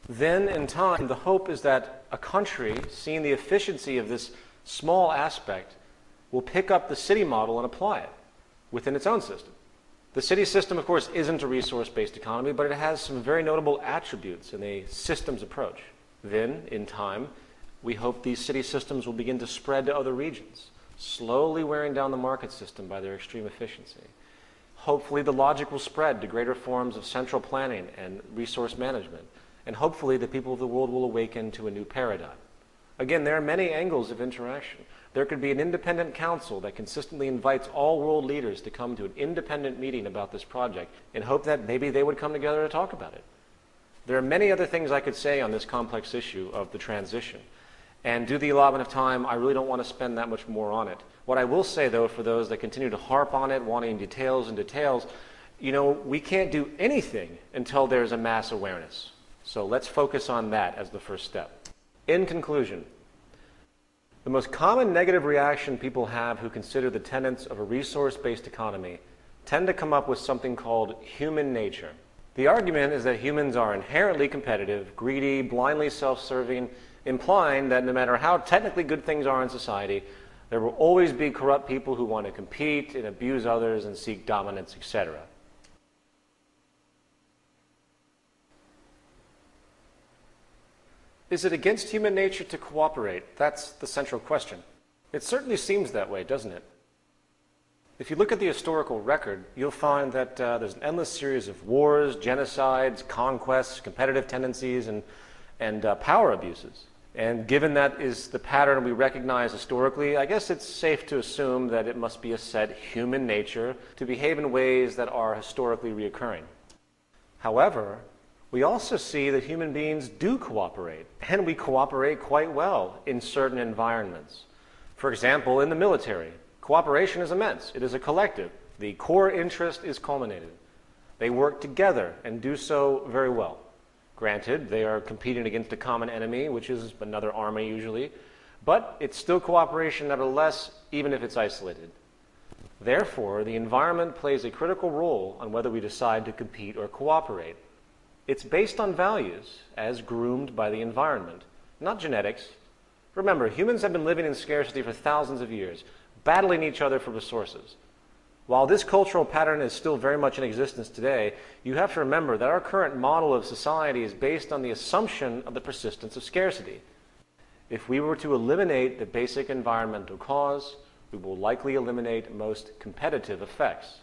Then, in time, the hope is that a country, seeing the efficiency of this small aspect, will pick up the city model and apply it within its own system. The city system, of course, isn't a resource-based economy, but it has some very notable attributes in a systems approach. Then, in time, we hope these city systems will begin to spread to other regions, slowly wearing down the market system by their extreme efficiency. Hopefully, the logic will spread to greater forms of central planning and resource management, and hopefully the people of the world will awaken to a new paradigm. Again, there are many angles of interaction. There could be an independent council that consistently invites all world leaders to come to an independent meeting about this project in hope that maybe they would come together to talk about it. There are many other things I could say on this complex issue of the transition. And due to the allotment of time, I really don't want to spend that much more on it. What I will say, though, for those that continue to harp on it, wanting details and details, we can't do anything until there's a mass awareness. So let's focus on that as the first step. In conclusion, the most common negative reaction people have who consider the tenets of a resource-based economy tend to come up with something called human nature. The argument is that humans are inherently competitive, greedy, blindly self-serving, implying that no matter how technically good things are in society, there will always be corrupt people who want to compete and abuse others and seek dominance, etc. Is it against human nature to cooperate? That's the central question. It certainly seems that way, doesn't it? If you look at the historical record, you'll find that there's an endless series of wars, genocides, conquests, competitive tendencies, and power abuses. And given that is the pattern we recognize historically, I guess it's safe to assume that it must be a set human nature to behave in ways that are historically reoccurring. However, we also see that human beings do cooperate, and we cooperate quite well in certain environments. For example, in the military, cooperation is immense. It is a collective. The core interest is culminated. They work together and do so very well. Granted, they are competing against a common enemy, which is another army usually, but it's still cooperation nevertheless, even if it's isolated. Therefore, the environment plays a critical role on whether we decide to compete or cooperate. It's based on values, as groomed by the environment, not genetics. Remember, humans have been living in scarcity for thousands of years, battling each other for resources. While this cultural pattern is still very much in existence today, you have to remember that our current model of society is based on the assumption of the persistence of scarcity. If we were to eliminate the basic environmental cause, we will likely eliminate most competitive effects.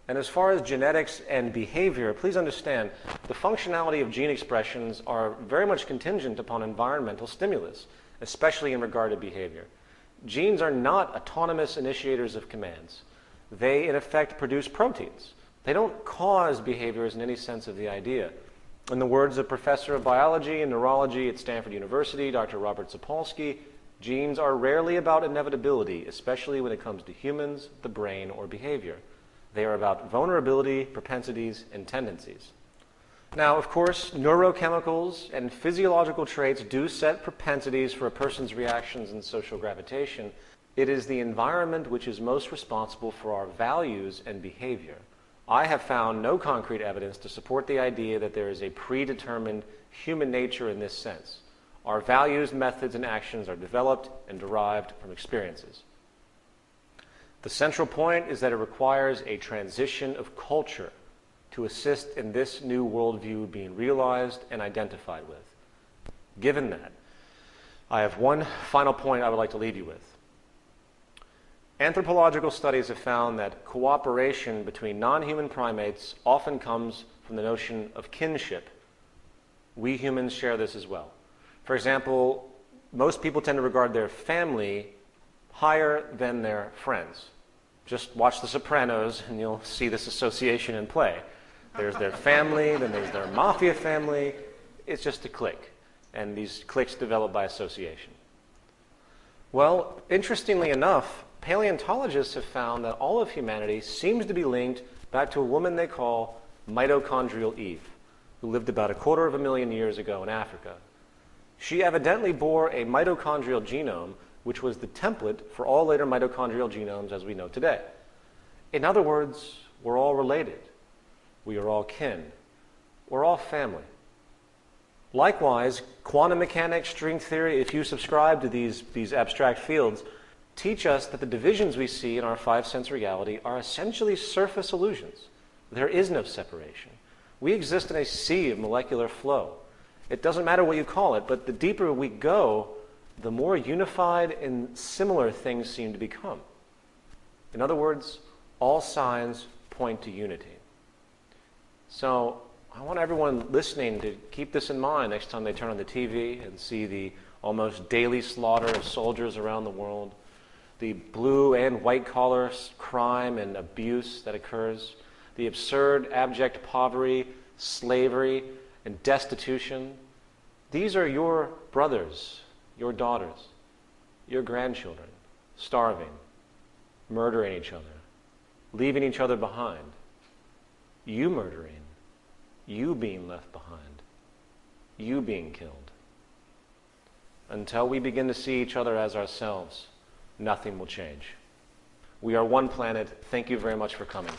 And as far as genetics and behavior, please understand the functionality of gene expressions are very much contingent upon environmental stimulus, especially in regard to behavior. Genes are not autonomous initiators of commands. They, in effect, produce proteins. They don't cause behaviors in any sense of the idea. In the words of Professor of Biology and Neurology at Stanford University, Dr. Robert Sapolsky, genes are rarely about inevitability, especially when it comes to humans, the brain, or behavior. They are about vulnerability, propensities, and tendencies. Now, of course, neurochemicals and physiological traits do set propensities for a person's reactions and social gravitation. It is the environment which is most responsible for our values and behavior. I have found no concrete evidence to support the idea that there is a predetermined human nature in this sense. Our values, methods, and actions are developed and derived from experiences. The central point is that it requires a transition of culture to assist in this new worldview being realized and identified with. Given that, I have one final point I would like to leave you with. Anthropological studies have found that cooperation between non-human primates often comes from the notion of kinship. We humans share this as well. For example, most people tend to regard their family higher than their friends. Just watch The Sopranos and you'll see this association in play. There's their family, then there's their mafia family. It's just a clique. And these cliques develop by association. Well, interestingly enough, paleontologists have found that all of humanity seems to be linked back to a woman they call mitochondrial Eve, who lived about 250,000 years ago in Africa. She evidently bore a mitochondrial genome which was the template for all later mitochondrial genomes as we know today. In other words, we're all related. We are all kin. We're all family. Likewise, quantum mechanics, string theory, if you subscribe to these abstract fields, teach us that the divisions we see in our five-sense reality are essentially surface illusions. There is no separation. We exist in a sea of molecular flow. It doesn't matter what you call it, but the deeper we go, the more unified and similar things seem to become. In other words, all signs point to unity. So I want everyone listening to keep this in mind next time they turn on the TV and see the almost daily slaughter of soldiers around the world, the blue and white collar crime and abuse that occurs, the absurd, abject poverty, slavery, and destitution. These are your brothers, your daughters, your grandchildren, starving, murdering each other, leaving each other behind, you murdering, you being left behind, you being killed. Until we begin to see each other as ourselves, nothing will change. We are one planet. Thank you very much for coming.